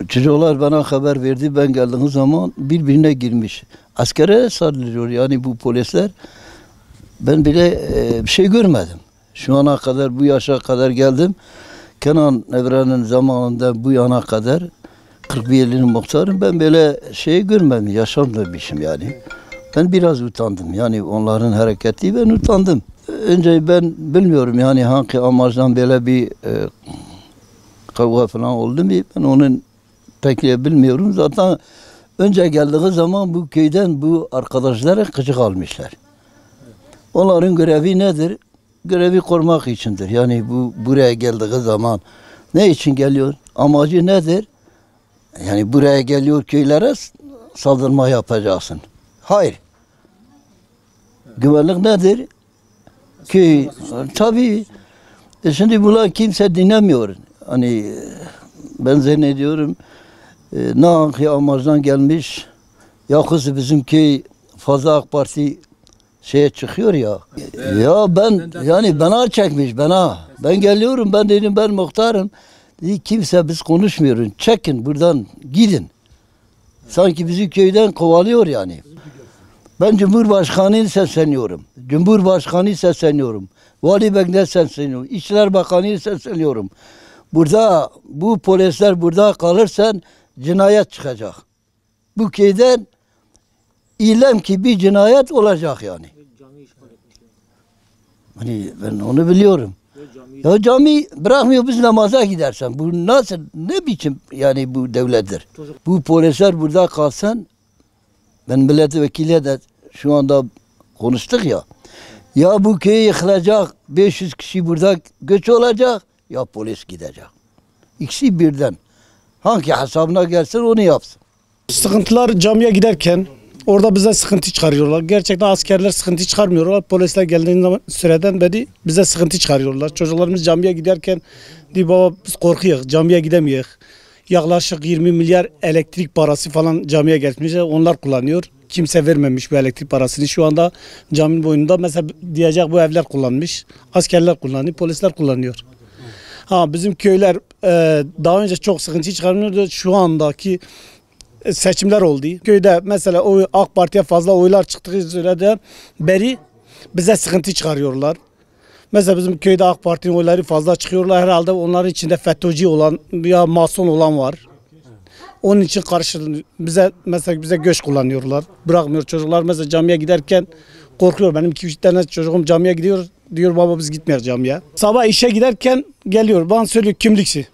Çocuklar bana haber verdi, ben geldiğim zaman birbirine girmiş. Askere saldırıyor yani bu polisler. Ben bile bir şey görmedim. Şu ana kadar, bu yaşa kadar geldim. Kenan Evren'in zamanında bu yana kadar 41'linin muhtarım, ben böyle şey görmedim, yaşamamışım yani. Ben biraz utandım yani onların hareketi, ben utandım. Önce ben bilmiyorum yani hangi amaçtan böyle bir kavga falan oldu mu, ben onun pek bilmiyorum. Zaten önce geldiği zaman bu köyden bu arkadaşlara gıcık almışlar. Onların görevi nedir? Görevi korumak içindir. Yani bu buraya geldiği zaman ne için geliyor? Amacı nedir? Yani buraya geliyor köylere saldırma yapacaksın. Hayır. Güvenlik nedir? Köy. Tabii. Şimdi bunlar kimse dinlemiyor. Hani ben zannediyorum ne hangi amacdan gelmiş, yakısı bizim köy fazla AK Parti şeye çıkıyor ya. Ya ben yani bana çekmiş bana. Ben geliyorum, ben dedim ben muhtarım. Dedi kimse biz konuşmuyoruz. Çekin buradan gidin. Sanki bizi köyden kovalıyor yani. Ben Cumhurbaşkanı'na sesleniyorum. Cumhurbaşkanı'na sesleniyorum. Vali Bek'ne sesleniyorum. İçişler Bakanı'na sesleniyorum. Burada bu polisler burada kalırsan cinayet çıkacak. Bu köyden ilem ki bir cinayet olacak yani. Hani ben onu biliyorum. Ya cami bırakmıyor biz namaza gidersen. Bu nasıl, ne biçim yani bu devlettir. Bu polisler burada kalsan, ben milletvekiliyle de şu anda konuştuk ya. Ya bu köy yıkılacak, 500 kişi burada göç olacak, ya polis gidecek. İkisi birden. Hangi hesabına gelsin onu yapsın. Sıkıntılar camiye giderken orada bize sıkıntı çıkarıyorlar. Gerçekten askerler sıkıntı çıkarmıyorlar. Polisler geldiği zaman süreden beri bize sıkıntı çıkarıyorlar. Çocuklarımız camiye giderken diyor baba biz korkuyoruz, camiye gidemiyoruz. Yaklaşık 20 milyar elektrik parası falan camiye gelmiş. Onlar kullanıyor. Kimse vermemiş bu elektrik parasını. Şu anda caminin boyunda mesela diyecek bu evler kullanmış. Askerler kullanıyor, polisler kullanıyor. Ha bizim köyler daha önce çok sıkıntı çıkarmıyordu. Şu andaki seçimler oldu. Köyde mesela AK Parti'ye fazla oylar çıktığı sürede beri bize sıkıntı çıkarıyorlar. Mesela bizim köyde AK Parti'nin oyları fazla çıkıyorlar. Herhalde onların içinde FETÖ'cü olan ya mason olan var. Onun için bize göç kullanıyorlar. Bırakmıyor çocuklar mesela camiye giderken korkuyor. Benim 2-3 tane çocuğum camiye gidiyor. Diyor baba biz gitmiyoruz camiye. Sabah işe giderken geliyor. Bana söylüyor kimlikçi.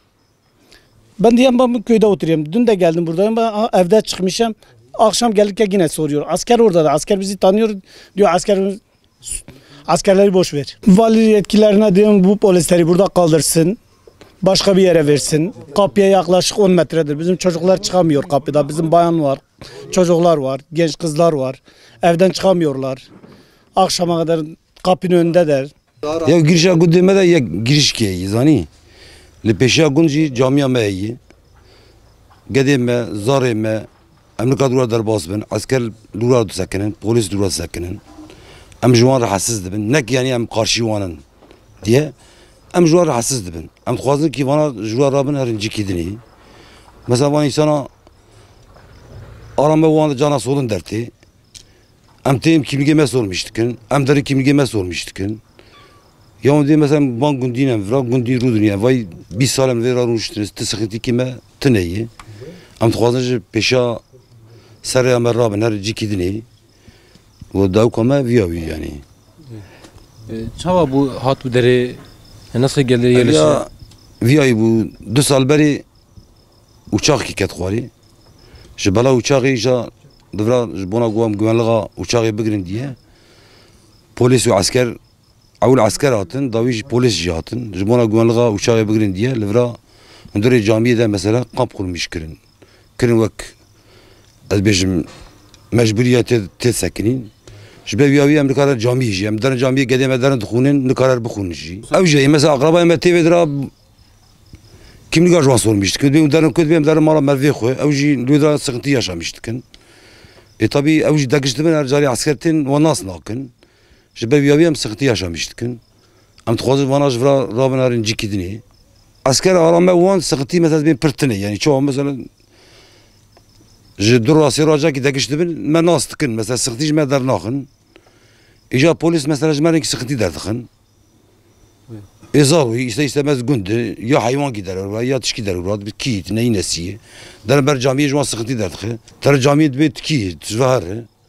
Ben diyeyim ben bu köyde oturuyorum. Dün de geldim buradayım. Ben evde çıkmışım. Akşam gelirken yine soruyor. Asker orada da. Asker bizi tanıyor. Diyor askerleri boş ver. Vali yetkililerine diyorum bu polisleri burada kaldırsın. Başka bir yere versin. Kapıya yaklaşık 10 metredir. Bizim çocuklar çıkamıyor kapıda. Bizim bayan var. Çocuklar var. Genç kızlar var. Evden çıkamıyorlar. Akşama kadar kapının önündeler. Ya girişe gudeme de ya giriş ki zani. Le peşa gunci camia meyi. Gedeme, zareme, Amerika dura derbas ben, asker dura sakinen, polis dura sakinen. Em juan rahatsız dibin. Nek yani em karşı vanan diye. Em juan rahatsız dibin. Em xwazin ki vana juan rabin herinci kidini. Mesela van insana arama vana cana solun derti. Em teyim kimliğime sormuştukin. Em deri kimliğime sormuştukin. Ya diye mesela ban gundinem, vrak gundi ruduniye. Vay bir salem vera ruştiniz. Tıskıntı kime tüneyi. Em xwazin peşa serya merrabin herinci kidini. O da ukama viyavi yani. Çava bu hat bu deri nasıl geldi yerleşti? Ya viyavi bu 2 sal beri uçak kiket xwari. Ji bela uçağı ja devra bona guam güvenliğe uçağı bigirin diye polis ve asker avul asker hatın davi polis jî hatın ji bona güvenliğe uçağı bigirin diye levra hundurê camiyê de mesela kamp kurmuş kirin wek ez bêjim mecburiye tê sekinîn ji ber wî Amerîkada camiyê jî em derin camiyê gedê me derin dixwînin nikarar bixwînin jî ew jî mesela aqrabayê me tê vê dira kimliga jwan sormuştuk. Kötü derin mala mervê xwe ew jî lê dira sıkıntı yaşamıştıkin. Tabii ew jî degiştibin her carî askertên wan nas nakin. Ji ber wî em sıkıntı yaşamıştıkin. Em dixwazin vana ji vira rabinarin cikîdinê. Asker arame wan sıkıntı mesela bên pir tune yani çoğu mesela ji dur rasî racakî degiştibin me nas dikin. Mesela sıkıntı ji me dernaxin. İja polis mesela ji me renk sıkıntı derdixin. Ezavi ister istemez gündü ya hayvan gider oraya ya tişki der oraya bir kit neyi nesiye. Der ber camiye jwan sıkıntı derdi. Der camiye bir kit tüzvahar.